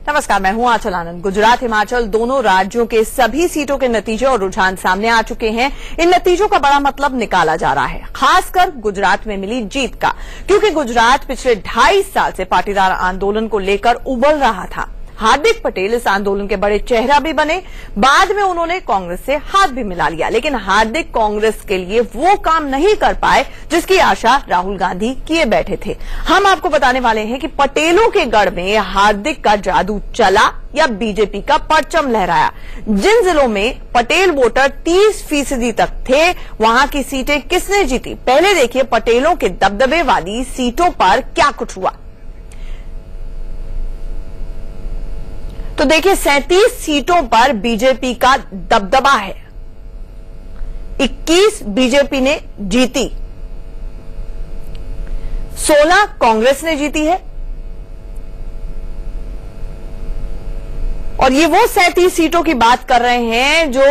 नमस्कार, मैं हूं आंचल आनंद। गुजरात हिमाचल दोनों राज्यों के सभी सीटों के नतीजे और रुझान सामने आ चुके हैं। इन नतीजों का बड़ा मतलब निकाला जा रहा है, खासकर गुजरात में मिली जीत का, क्योंकि गुजरात पिछले 2.5 साल से पाटीदार आंदोलन को लेकर उबल रहा था। हार्दिक पटेल इस आंदोलन के बड़े चेहरा भी बने। बाद में उन्होंने कांग्रेस से हाथ भी मिला लिया, लेकिन हार्दिक कांग्रेस के लिए वो काम नहीं कर पाए जिसकी आशा राहुल गांधी किए बैठे थे। हम आपको बताने वाले हैं कि पटेलों के गढ़ में हार्दिक का जादू चला या बीजेपी का परचम लहराया। जिन जिलों में पटेल वोटर 30% तक थे, वहां की सीटें किसने जीती? पहले देखिए पटेलों के दबदबे वाली सीटों पर क्या कुछ हुआ। तो देखिए 37 सीटों पर बीजेपी का दबदबा है। 21 बीजेपी ने जीती, 16 कांग्रेस ने जीती है, और ये वो 37 सीटों की बात कर रहे हैं जो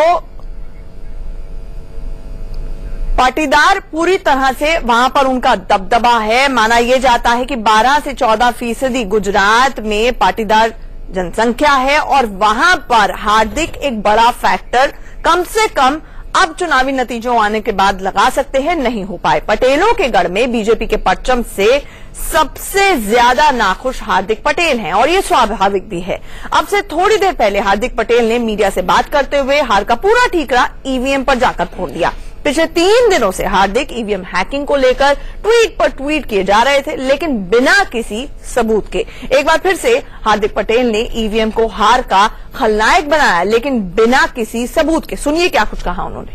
पाटीदार पूरी तरह से वहां पर उनका दबदबा है। माना यह जाता है कि 12 से 14% गुजरात में पाटीदार जनसंख्या है और वहां पर हार्दिक एक बड़ा फैक्टर कम से कम अब चुनावी नतीजों आने के बाद लगा सकते हैं, नहीं हो पाए। पटेलों के गढ़ में बीजेपी के परचम से सबसे ज्यादा नाखुश हार्दिक पटेल हैं और ये स्वाभाविक भी है। अब से थोड़ी देर पहले हार्दिक पटेल ने मीडिया से बात करते हुए हार का पूरा ठीकरा ईवीएम पर जाकर फोड़ दिया। पिछले 3 दिनों से हार्दिक ईवीएम हैकिंग को लेकर ट्वीट पर ट्वीट किए जा रहे थे, लेकिन बिना किसी सबूत के। एक बार फिर से हार्दिक पटेल ने ईवीएम को हार का खलनायक बनाया, लेकिन बिना किसी सबूत के। सुनिए क्या कुछ कहा उन्होंने।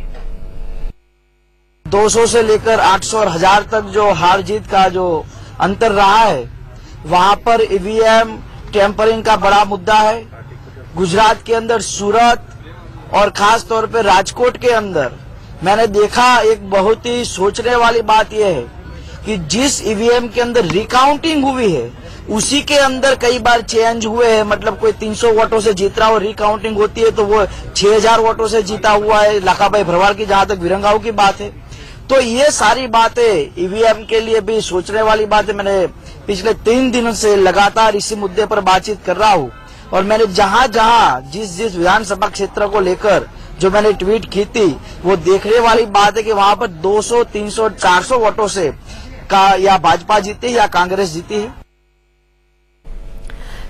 200 से लेकर 800 और 1000 तक जो हार जीत का जो अंतर रहा है, वहां पर ईवीएम टेम्परिंग का बड़ा मुद्दा है। गुजरात के अंदर सूरत और खास तौर पे राजकोट के अंदर मैंने देखा, एक बहुत ही सोचने वाली बात यह है कि जिस ईवीएम के अंदर रिकाउंटिंग हुई है उसी के अंदर कई बार चेंज हुए हैं। मतलब कोई 300 वोटों से जीत रहा हो, रिकाउंटिंग होती है तो वो 6000 वोटों से जीता हुआ है। लाखाबाई भरवाड़ की जहां तक विरंगाओं की बात है, तो ये सारी बातें ईवीएम के लिए भी सोचने वाली बात है। मैंने पिछले 3 दिनों से लगातार इसी मुद्दे पर बातचीत कर रहा हूँ और मैंने जहां जहां जिस विधानसभा क्षेत्र को लेकर जो मैंने ट्वीट की थी, वो देखने वाली बात है कि वहां पर 200, 300, 400 वोटों से या भाजपा जीती या कांग्रेस जीती है।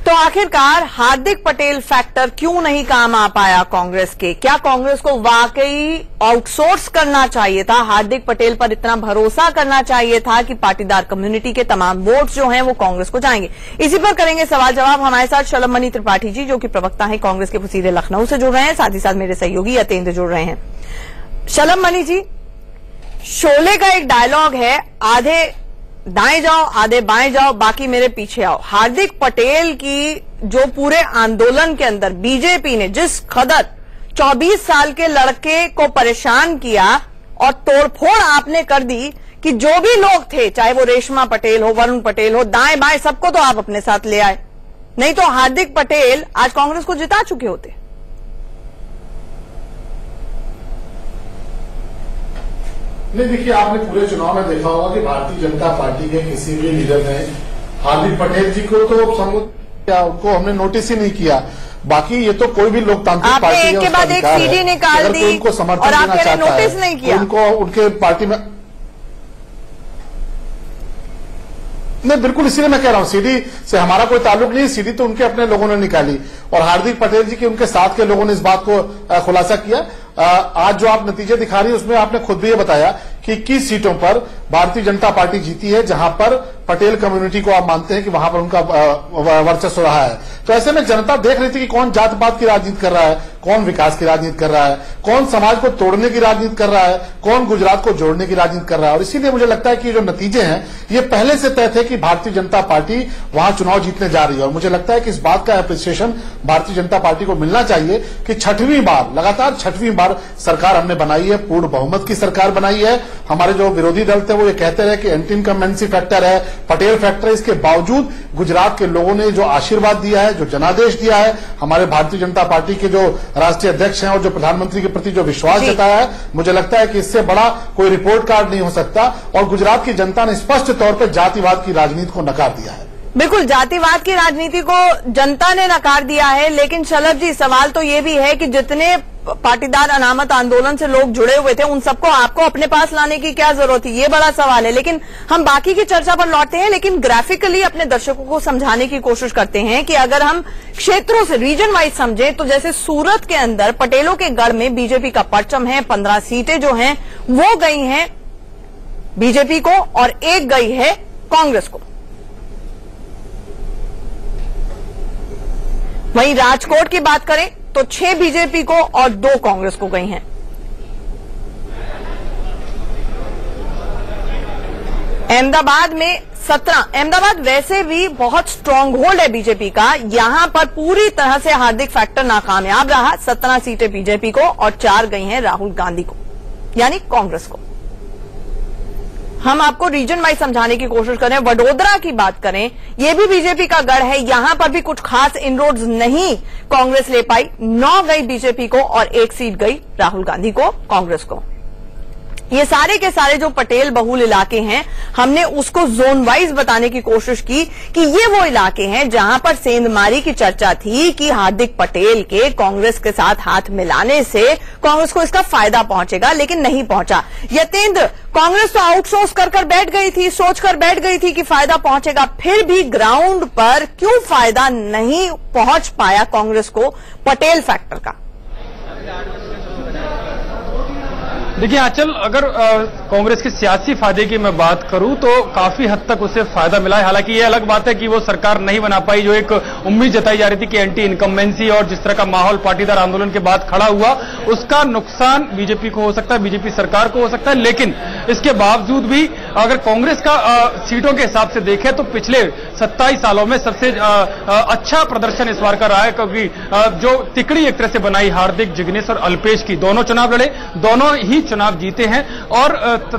तो आखिरकार हार्दिक पटेल फैक्टर क्यों नहीं काम आ पाया कांग्रेस के? क्या कांग्रेस को वाकई आउटसोर्स करना चाहिए था? हार्दिक पटेल पर इतना भरोसा करना चाहिए था कि पाटीदार कम्युनिटी के तमाम वोट जो हैं वो कांग्रेस को जाएंगे? इसी पर करेंगे सवाल जवाब। हमारे साथ शलम मनी त्रिपाठी जी, जो कि प्रवक्ता हैं कांग्रेस के फुसीले लखनऊ से जुड़ रहे हैं, साथ ही साथ मेरे सहयोगी यतेंद्र जुड़ रहे हैं। शलम मनी जी, शोले का एक डायलॉग है, आधे दाएं जाओ आधे बाएं जाओ, बाकी मेरे पीछे आओ। हार्दिक पटेल की जो पूरे आंदोलन के अंदर बीजेपी ने जिस कदर 24 साल के लड़के को परेशान किया और तोड़फोड़ आपने कर दी कि जो भी लोग थे, चाहे वो रेशमा पटेल हो, वरुण पटेल हो, दाएं बाएं सबको तो आप अपने साथ ले आए, नहीं तो हार्दिक पटेल आज कांग्रेस को जिता चुके होते। नहीं, देखिए आपने पूरे चुनाव में देखा होगा कि भारतीय जनता पार्टी के किसी भी लीडर ने हार्दिक पटेल जी को तो उनको हमने नोटिस ही नहीं किया। बाकी ये तो कोई भी लोकतांत्रिक पार्टी है, एक के बाद एक सीडी निकाल दी उनको समर्थन देना चाहता नोटिस नहीं किया, उनको उनके पार्टी में नहीं, बिल्कुल इसीलिए मैं कह रहा हूं सीडी से हमारा कोई ताल्लुक नहीं। सीडी तो उनके अपने लोगों ने निकाली और हार्दिक पटेल जी के उनके साथ के लोगों ने इस बात को खुलासा किया। आज जो आप नतीजे दिखा रही है उसमें आपने खुद भी ये बताया कि 21 सीटों पर भारतीय जनता पार्टी जीती है, जहां पर पटेल कम्युनिटी को आप मानते हैं कि वहां पर उनका वर्चस्व रहा है। तो ऐसे में जनता देख रही थी कि कौन जात पात की राजनीति कर रहा है, कौन विकास की राजनीति कर रहा है, कौन समाज को तोड़ने की राजनीति कर रहा है, कौन गुजरात को जोड़ने की राजनीति कर रहा है। और इसीलिए मुझे लगता है कि जो नतीजे हैं ये पहले से तय थे कि भारतीय जनता पार्टी वहां चुनाव जीतने जा रही है। और मुझे लगता है कि इस बात का एप्रिसिएशन भारतीय जनता पार्टी को मिलना चाहिए कि लगातार छठवीं बार सरकार हमने बनाई है, पूर्ण बहुमत की सरकार बनाई है। हमारे जो विरोधी दल थे वो ये कहते रहे कि एंटी इनकम्बेंसी फैक्टर है, पटेल फैक्टर है। इसके बावजूद गुजरात के लोगों ने जो आशीर्वाद दिया है, जो जनादेश दिया है, हमारे भारतीय जनता पार्टी के जो राष्ट्रीय अध्यक्ष हैं और जो प्रधानमंत्री के प्रति जो विश्वास जताया है, मुझे लगता है कि इससे बड़ा कोई रिपोर्ट कार्ड नहीं हो सकता। और गुजरात की जनता ने स्पष्ट तौर पर जातिवाद की राजनीति को नकार दिया है। बिल्कुल, जातिवाद की राजनीति को जनता ने नकार दिया है, लेकिन शलभ जी सवाल तो ये भी है कि जितने पाटीदार अनामत आंदोलन से लोग जुड़े हुए थे उन सबको आपको अपने पास लाने की क्या जरूरत थी, ये बड़ा सवाल है। लेकिन हम बाकी की चर्चा पर लौटते हैं, लेकिन ग्राफिकली अपने दर्शकों को समझाने की कोशिश करते हैं कि अगर हम क्षेत्रों से रीजन वाइज समझें तो जैसे सूरत के अंदर पटेलों के गढ़ में बीजेपी का परचम है, 15 सीटें जो हैं वो गई हैं बीजेपी को और 1 गई है कांग्रेस को। वहीं राजकोट की बात करें तो 6 बीजेपी को और 2 कांग्रेस को गई हैं। अहमदाबाद में 17, अहमदाबाद वैसे भी बहुत स्ट्रांग होल्ड है बीजेपी का, यहां पर पूरी तरह से हार्दिक फैक्टर नाकामयाब रहा। 17 सीटें बीजेपी को और 4 गई हैं राहुल गांधी को, यानी कांग्रेस को। हम आपको रीजन वाइज समझाने की कोशिश करें। वडोदरा की बात करें, यह भी बीजेपी का गढ़ है, यहां पर भी कुछ खास इनरोड्स नहीं कांग्रेस ले पाई। 9 गई बीजेपी को और 1 सीट गई राहुल गांधी को, कांग्रेस को। ये सारे के सारे जो पटेल बहुल इलाके हैं, हमने उसको जोन वाइज बताने की कोशिश की कि ये वो इलाके हैं जहां पर सेंधमारी की चर्चा थी कि हार्दिक पटेल के कांग्रेस के साथ हाथ मिलाने से कांग्रेस को इसका फायदा पहुंचेगा, लेकिन नहीं पहुंचा। यतेंद्र, कांग्रेस तो आउटसोर्स कर बैठ गई थी, सोचकर बैठ गई थी कि फायदा पहुंचेगा, फिर भी ग्राउंड पर क्यों फायदा नहीं पहुंच पाया कांग्रेस को पटेल फैक्टर का? देखिए आंचल, अगर कांग्रेस के सियासी फायदे की मैं बात करूं तो काफी हद तक उसे फायदा मिला है। हालांकि ये अलग बात है कि वो सरकार नहीं बना पाई, जो एक उम्मीद जताई जा रही थी कि एंटी इनकम्बेंसी और जिस तरह का माहौल पाटीदार आंदोलन के बाद खड़ा हुआ, उसका नुकसान बीजेपी को हो सकता है, बीजेपी सरकार को हो सकता है। लेकिन इसके बावजूद भी अगर कांग्रेस का सीटों के हिसाब से देखें तो पिछले 27 सालों में सबसे अच्छा प्रदर्शन इस बार का रहा है, क्योंकि जो तिकड़ी एक तरह से बनाई हार्दिक, जिग्नेश और अल्पेश की, दोनों चुनाव लड़े, दोनों ही चुनाव जीते हैं और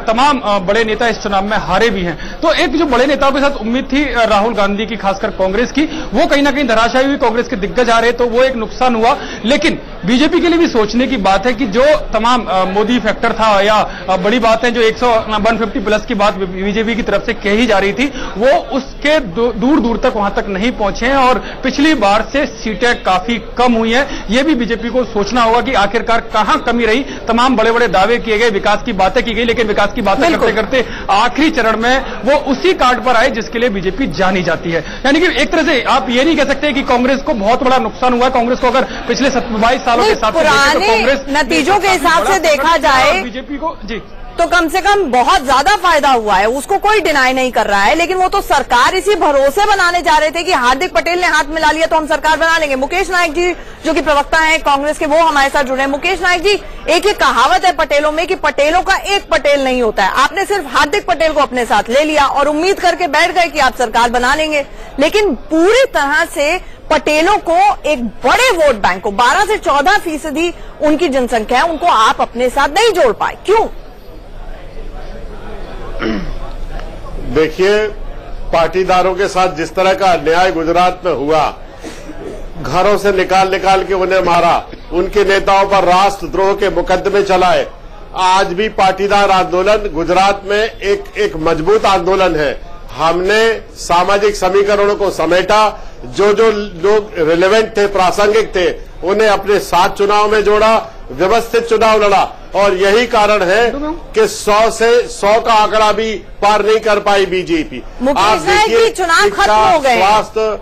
तमाम बड़े नेता इस चुनाव में हारे भी हैं। तो एक जो बड़े नेताओं के साथ उम्मीद थी राहुल गांधी की, खासकर कांग्रेस की, वो कहीं ना कहीं धराशायी हुई। कांग्रेस के दिग्गज हारे तो वो एक नुकसान हुआ। लेकिन बीजेपी के लिए भी सोचने की बात है कि जो तमाम मोदी फैक्टर था या बड़ी बात है जो 150 प्लस की बात बीजेपी की तरफ से कही जा रही थी, वो उसके दूर दूर तक वहां तक नहीं पहुंचे हैं और पिछली बार से सीटें काफी कम हुई हैं। ये भी बीजेपी को सोचना होगा कि आखिरकार कहां कमी रही। तमाम बड़े बड़े दावे किए गए, विकास की बातें की गई, लेकिन विकास की बातें करते करते आखिरी चरण में वो उसी कार्ड पर आए जिसके लिए बीजेपी जानी जाती है। यानी कि एक तरह से आप ये नहीं कह सकते कि कांग्रेस को बहुत बड़ा नुकसान हुआ है। कांग्रेस को अगर पिछले 22 सालों के हिसाब से देखें तो कांग्रेस नतीजों के हिसाब से देखा जाए बीजेपी को जी तो कम से कम बहुत ज्यादा फायदा हुआ है, उसको कोई डिनाई नहीं कर रहा है। लेकिन वो तो सरकार इसी भरोसे बनाने जा रहे थे कि हार्दिक पटेल ने हाथ मिला लिया तो हम सरकार बना लेंगे। मुकेश नायक जी जो कि प्रवक्ता हैं कांग्रेस के, वो हमारे साथ जुड़े हैं। मुकेश नायक जी, एक ये कहावत है पटेलों में कि पटेलों का एक पटेल नहीं होता है। आपने सिर्फ हार्दिक पटेल को अपने साथ ले लिया और उम्मीद करके बैठ गए कि आप सरकार बना लेंगे, लेकिन पूरी तरह से पटेलों को एक बड़े वोट बैंक को 12 से 14% उनकी जनसंख्या है, उनको आप अपने साथ नहीं जोड़ पाए, क्यों? देखिए, पाटीदारों के साथ जिस तरह का अन्याय गुजरात में हुआ, घरों से निकाल निकाल के उन्हें मारा, उनके नेताओं पर राष्ट्रद्रोह के मुकदमे चलाए, आज भी पाटीदार आंदोलन गुजरात में एक मजबूत आंदोलन है। हमने सामाजिक समीकरणों को समेटा, जो लोग रिलेवेंट थे, प्रासंगिक थे, उन्हें अपने साथ चुनाव में जोड़ा, व्यवस्थित चुनाव लड़ा और यही कारण है कि 100 का आंकड़ा भी पार नहीं कर पाई बीजेपी। मुकेश नायक जी, चुनाव खत्म हो गए, स्वास्थ्य,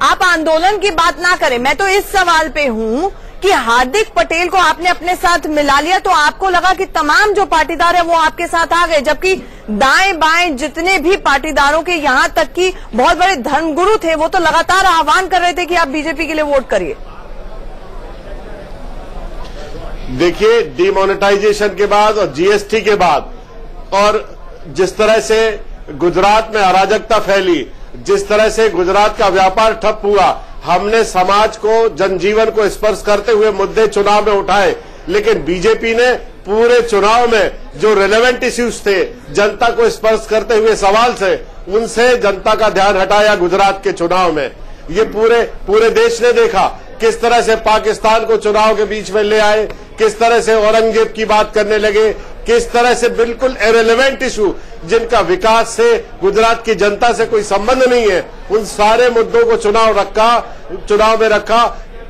आप आंदोलन की बात ना करें। मैं तो इस सवाल पे हूं कि हार्दिक पटेल को आपने अपने साथ मिला लिया तो आपको लगा कि तमाम जो पाटीदार है वो आपके साथ आ गए, जबकि दाएं बाएं जितने भी पाटीदारों के, यहां तक कि बहुत बड़े धर्मगुरु थे, वो तो लगातार आह्वान कर रहे थे कि आप बीजेपी के लिए वोट करिए। देखिए, डिमोनेटाइजेशन के बाद और जीएसटी के बाद और जिस तरह से गुजरात में अराजकता फैली, जिस तरह से गुजरात का व्यापार ठप हुआ, हमने समाज को, जनजीवन को स्पर्श करते हुए मुद्दे चुनाव में उठाए, लेकिन बीजेपी ने पूरे चुनाव में जो रिलेवेंट इश्यूज थे, जनता को स्पर्श करते हुए सवाल से, उनसे जनता का ध्यान हटाया गुजरात के चुनाव में। ये पूरे देश ने देखा किस तरह से पाकिस्तान को चुनाव के बीच में ले आए, किस तरह से औरंगजेब की बात करने लगे, किस तरह से बिल्कुल इरेलेवेंट इशू, जिनका विकास से, गुजरात की जनता से कोई संबंध नहीं है, उन सारे मुद्दों को चुनाव में रखा।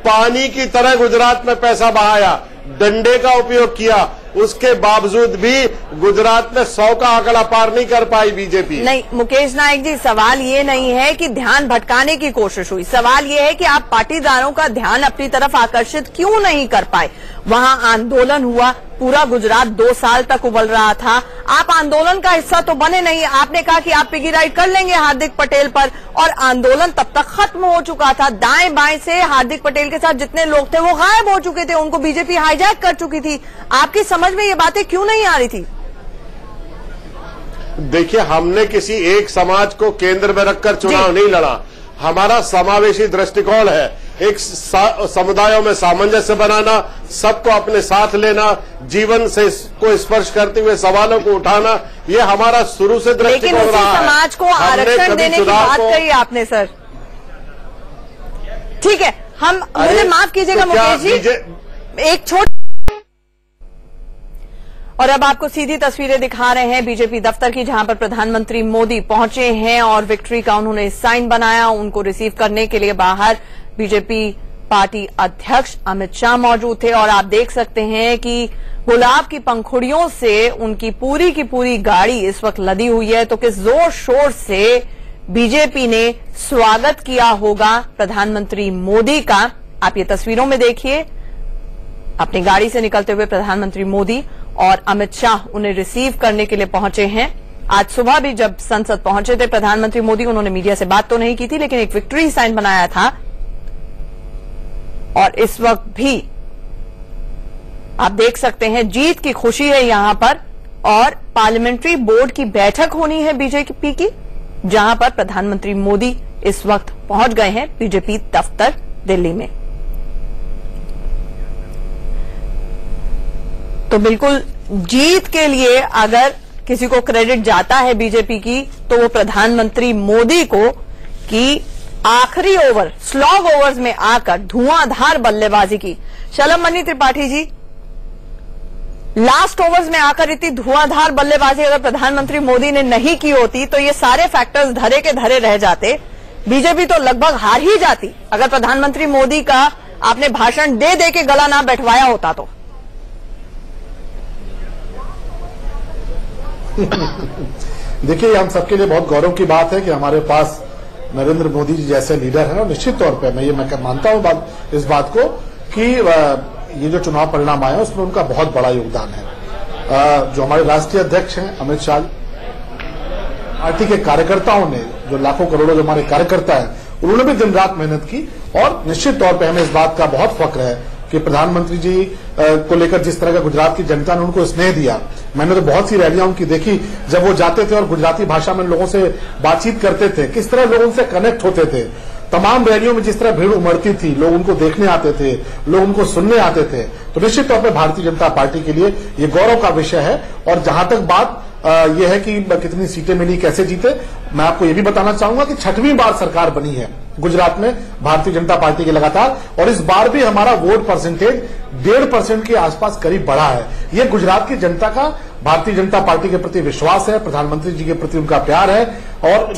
पानी की तरह गुजरात में पैसा बहाया, डंडे का उपयोग किया, उसके बावजूद भी गुजरात में 100 का आंकड़ा पार नहीं कर पाई बीजेपी। नहीं मुकेश नायक जी, सवाल ये नहीं है कि ध्यान भटकाने की कोशिश हुई, सवाल ये है कि आप पाटीदारों का ध्यान अपनी तरफ आकर्षित क्यों नहीं कर पाए। वहां आंदोलन हुआ, पूरा गुजरात 2 साल तक उबल रहा था, आप आंदोलन का हिस्सा तो बने नहीं। आपने कहा कि आप पिगी राइड कर लेंगे हार्दिक पटेल पर, और आंदोलन तब तक खत्म हो चुका था। दाएं बाएं से हार्दिक पटेल के साथ जितने लोग थे वो गायब हो चुके थे, उनको बीजेपी हाईजैक कर चुकी थी। आपकी समझ में ये बातें क्यों नहीं आ रही थी? देखिए, हमने किसी एक समाज को केंद्र में रखकर चुनाव नहीं लड़ा। हमारा समावेशी दृष्टिकोण है, एक समुदायों में सामंजस्य बनाना, सबको अपने साथ लेना, जीवन से को स्पर्श करते हुए सवालों को उठाना, ये हमारा शुरू से दृष्टिकोण रहा है। समाज को आरक्षण देने की बात कही आपने सर, ठीक है, हम मुझे माफ कीजिएगा मुकेश जी, एक छोटी। और अब आपको सीधी तस्वीरें दिखा रहे हैं बीजेपी दफ्तर की, जहां पर प्रधानमंत्री मोदी पहुंचे हैं और विक्ट्री का उन्होंने साइन बनाया। उनको रिसीव करने के लिए बाहर बीजेपी पार्टी अध्यक्ष अमित शाह मौजूद थे, और आप देख सकते हैं कि गुलाब की पंखुड़ियों से उनकी पूरी की पूरी गाड़ी इस वक्त लदी हुई है। तो किस जोर शोर से बीजेपी ने स्वागत किया होगा प्रधानमंत्री मोदी का, आप ये तस्वीरों में देखिए। अपनी गाड़ी से निकलते हुए प्रधानमंत्री मोदी और अमित शाह उन्हें रिसीव करने के लिए पहुंचे हैं। आज सुबह भी जब संसद पहुंचे थे प्रधानमंत्री मोदी, उन्होंने मीडिया से बात तो नहीं की थी, लेकिन एक विक्ट्री साइन बनाया था। और इस वक्त भी आप देख सकते हैं जीत की खुशी है यहां पर, और पार्लियामेंट्री बोर्ड की बैठक होनी है बीजेपी की, जहां पर प्रधानमंत्री मोदी इस वक्त पहुंच गए हैं बीजेपी दफ्तर दिल्ली में। तो बिल्कुल जीत के लिए अगर किसी को क्रेडिट जाता है बीजेपी की, तो वो प्रधानमंत्री मोदी को, कि आखिरी ओवर स्लॉग ओवर्स में आकर धुआंधार बल्लेबाजी की। Shalam money Tripathi ji, last overs में आकर इतनी धुआंधार बल्लेबाजी अगर प्रधानमंत्री मोदी ने नहीं की होती तो ये सारे फैक्टर्स धरे के धरे रह जाते, बीजेपी तो लगभग हार ही जाती अगर प्रधानमंत्री मोदी का आपने भाषण दे दे के गला ना बैठवाया होता तो। देखिए, हम सबके लिए बहुत गौरव की बात है कि हमारे पास नरेंद्र मोदी जी जैसे लीडर हैं, और निश्चित तौर पे मैं मानता हूं इस बात को कि ये जो चुनाव परिणाम आए उसमें उनका बहुत बड़ा योगदान है। जो हमारे राष्ट्रीय अध्यक्ष हैं अमित शाह, पार्टी के कार्यकर्ताओं ने, जो लाखों करोड़ों जो हमारे कार्यकर्ता हैं, उन्होंने भी दिन रात मेहनत की, और निश्चित तौर पर हमें इस बात का बहुत फख्र है कि प्रधानमंत्री जी को लेकर जिस तरह का गुजरात की जनता ने उनको स्नेह दिया। मैंने तो बहुत सी रैलियां उनकी देखी, जब वो जाते थे और गुजराती भाषा में लोगों से बातचीत करते थे, किस तरह लोग उनसे कनेक्ट होते थे। तमाम रैलियों में जिस तरह भीड़ उमड़ती थी, लोग उनको देखने आते थे, लोग उनको सुनने आते थे। तो निश्चित तौर पर भारतीय जनता पार्टी के लिए ये गौरव का विषय है। और जहां तक बात यह है कि कितनी सीटें मिली, कैसे जीते, मैं आपको ये भी बताना चाहूंगा कि 6वीं बार सरकार बनी है गुजरात में भारतीय जनता पार्टी की लगातार, और इस बार भी हमारा वोट परसेंटेज 1.5% के आसपास करीब बढ़ा है। ये गुजरात की जनता का भारतीय जनता पार्टी के प्रति विश्वास है, प्रधानमंत्री जी के प्रति उनका प्यार है, और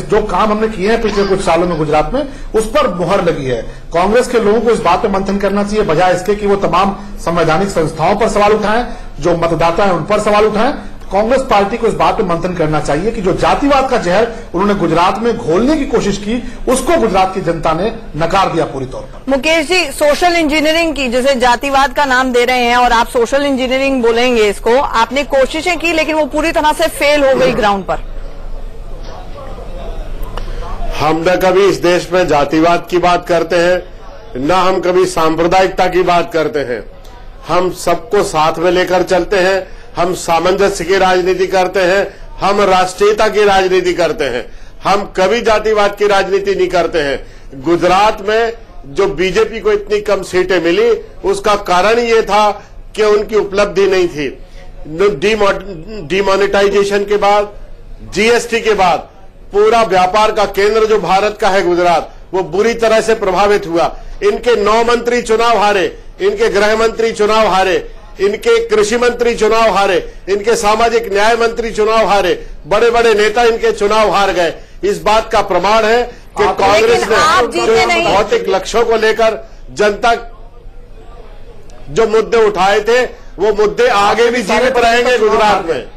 जो काम हमने किए हैं पिछले कुछ सालों में गुजरात में, उस पर मुहर लगी है। कांग्रेस के लोगों को इस बात पर मंथन करना चाहिए, बजाय इसके कि वो तमाम संवैधानिक संस्थाओं पर सवाल उठाएं, जो मतदाता है उन पर सवाल उठाएं। कांग्रेस पार्टी को इस बात पर मंथन करना चाहिए कि जो जातिवाद का जहर उन्होंने गुजरात में घोलने की कोशिश की, उसको गुजरात की जनता ने नकार दिया पूरी तौर पर। मुकेश जी, सोशल इंजीनियरिंग की, जिसे जातिवाद का नाम दे रहे हैं और आप सोशल इंजीनियरिंग बोलेंगे इसको, आपने कोशिशें की लेकिन वो पूरी तरह से फेल हो गई ग्राउंड पर। हम न कभी इस देश में जातिवाद की बात करते हैं, न हम कभी सांप्रदायिकता की बात करते हैं। हम सबको साथ में लेकर चलते हैं, हम सामंजस्य की राजनीति करते हैं, हम राष्ट्रीयता की राजनीति करते हैं, हम कभी जातिवाद की राजनीति नहीं करते हैं। गुजरात में जो बीजेपी को इतनी कम सीटें मिली, उसका कारण ये था कि उनकी उपलब्धि नहीं थी। डिमोनेटाइजेशन के बाद, जीएसटी के बाद पूरा व्यापार का केंद्र जो भारत का है गुजरात, वो बुरी तरह से प्रभावित हुआ। इनके 9 मंत्री चुनाव हारे, इनके गृह मंत्री चुनाव हारे, इनके कृषि मंत्री चुनाव हारे, इनके सामाजिक न्याय मंत्री चुनाव हारे, बड़े बड़े नेता इनके चुनाव हार गए। इस बात का प्रमाण है कि कांग्रेस ने भौतिक लक्ष्यों को लेकर जनता जो मुद्दे उठाए थे वो मुद्दे आगे भी जीवित रहेंगे गुजरात में।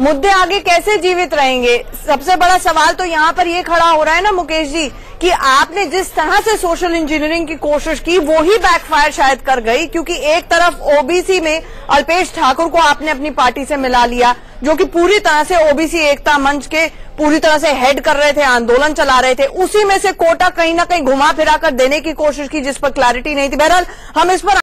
मुद्दे आगे कैसे जीवित रहेंगे? सबसे बड़ा सवाल तो यहाँ पर ये खड़ा हो रहा है ना मुकेश जी कि आपने जिस तरह से सोशल इंजीनियरिंग की कोशिश की वो ही बैकफायर शायद कर गई, क्योंकि एक तरफ ओबीसी में अल्पेश ठाकुर को आपने अपनी पार्टी से मिला लिया, जो कि पूरी तरह से ओबीसी एकता मंच के पूरी तरह से हेड कर रहे थे, आंदोलन चला रहे थे। उसी में से कोटा कहीं ना कहीं घुमा फिरा कर देने की कोशिश की जिस पर क्लैरिटी नहीं थी। बहरहाल हम इस पर